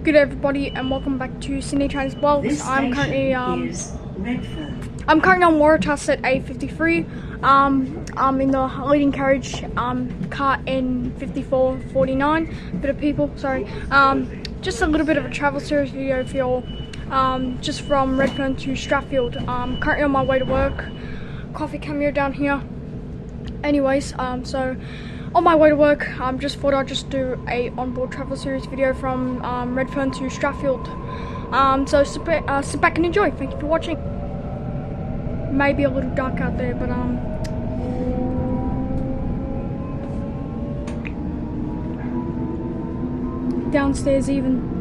Good day everybody, and welcome back to Sydney Chinese Vlogs. I'm currently on Waratahs at A53. I'm in the leading carriage, car N5449. Bit of people, sorry. Just a little bit of a travel series video for y'all. Just from Redfern to Strathfield. Currently on my way to work. Coffee cameo down here. Anyways, so on my way to work, just thought I'd just do a onboard travel series video from Redfern to Strathfield. So sit back and enjoy. Thank you for watching. Maybe a little dark out there, but downstairs even.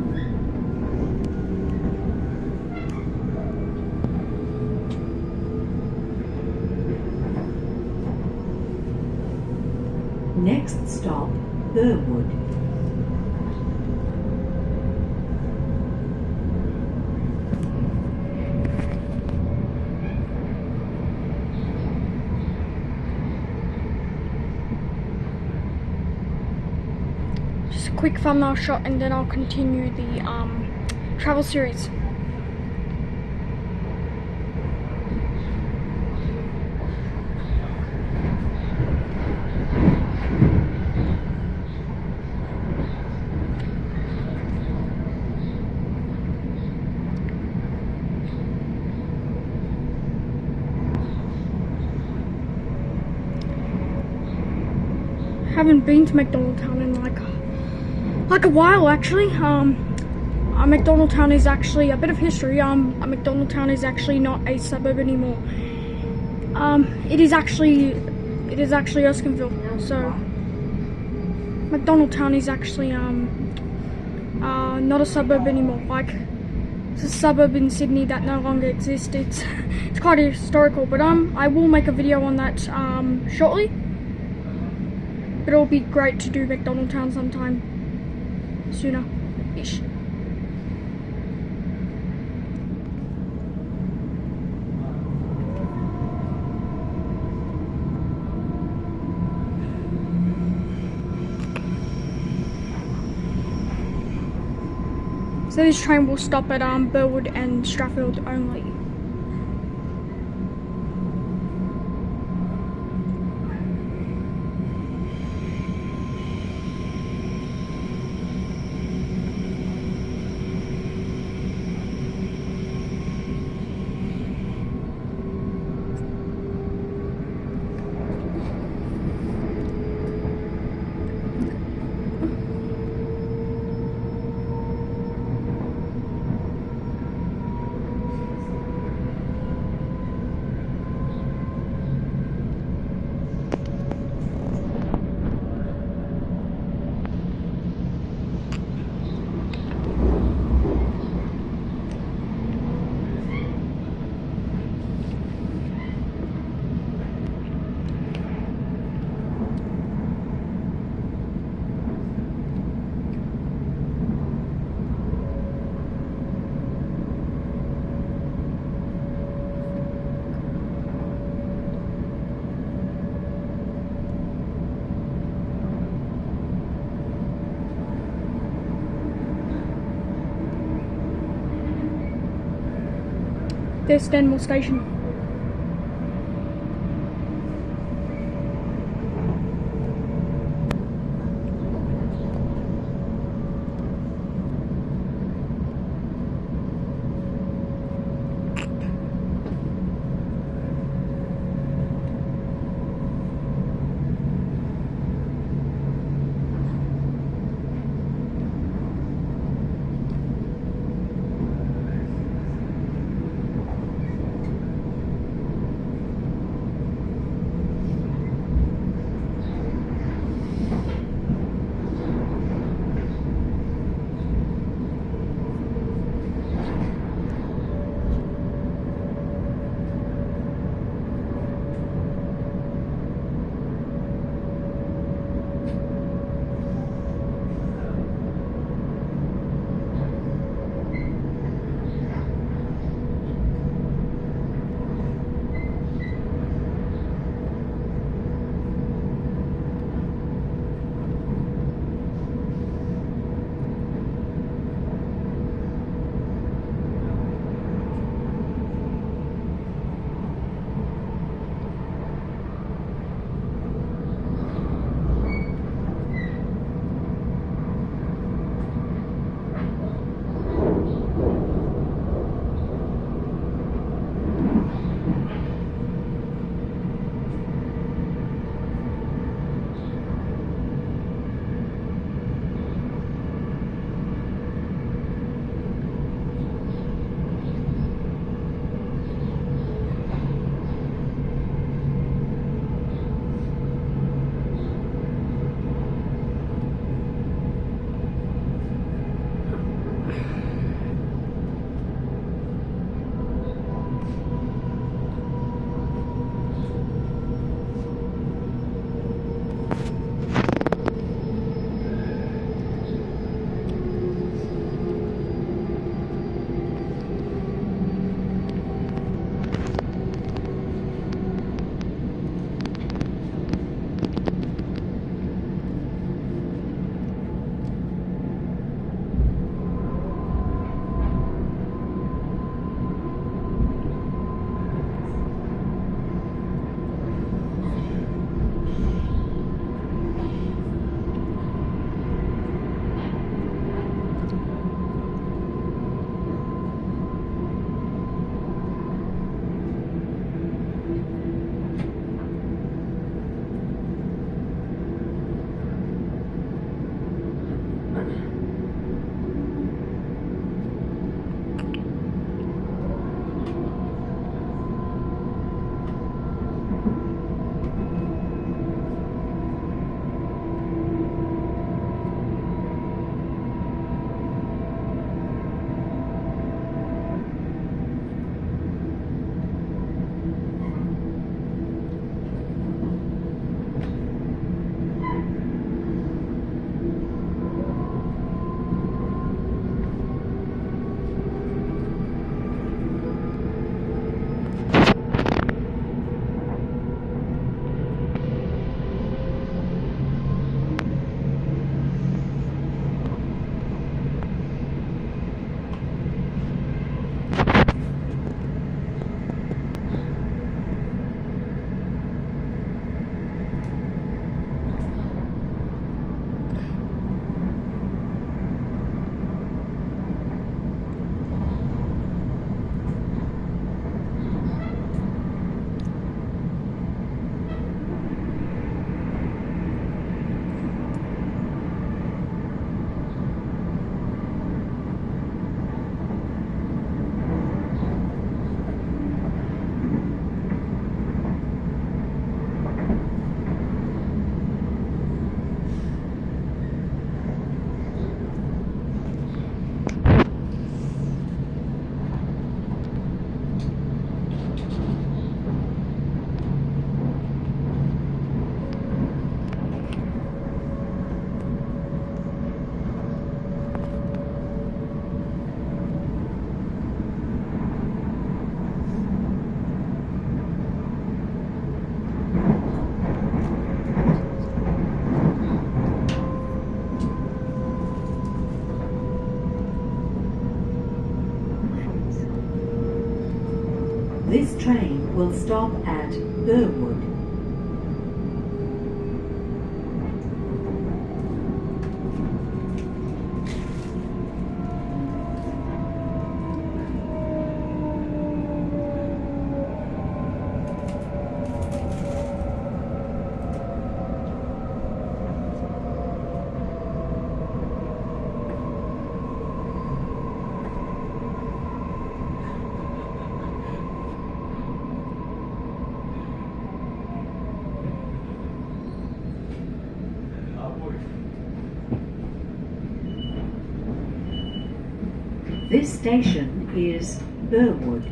Next stop, Burwood. Just a quick thumbnail shot and then I'll continue the travel series. Haven't been to McDonaldtown in like a while actually. McDonaldtown is actually a bit of history. McDonaldtown is actually not a suburb anymore. It is actually Erskineville. So McDonaldtown is actually not a suburb anymore. Like, it's a suburb in Sydney that no longer exists. It's quite historical, but I will make a video on that shortly. But it'll be great to do McDonaldtown sometime sooner-ish. So this train will stop at Burwood and Strathfield only. There's Stanmore Station. This train will stop at Burwood. This station is Burwood.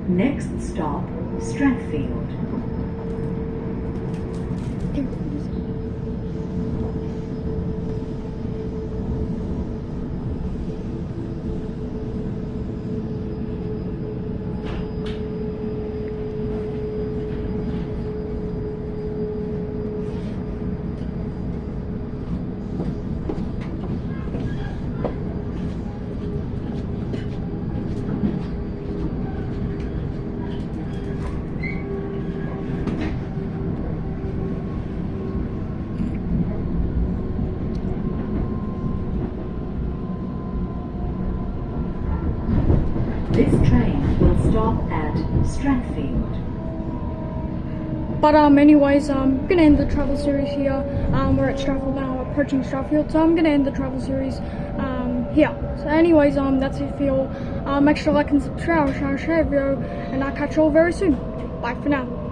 Next stop, Strathfield. This train will stop at Strathfield. But anyways, I'm gonna end the travel series here. We're at Travle now, approaching Strathfield, so I'm gonna end the travel series here. So anyways, that's it for you all. Make sure to like and subscribe, share the video, and I'll catch you all very soon. Bye for now.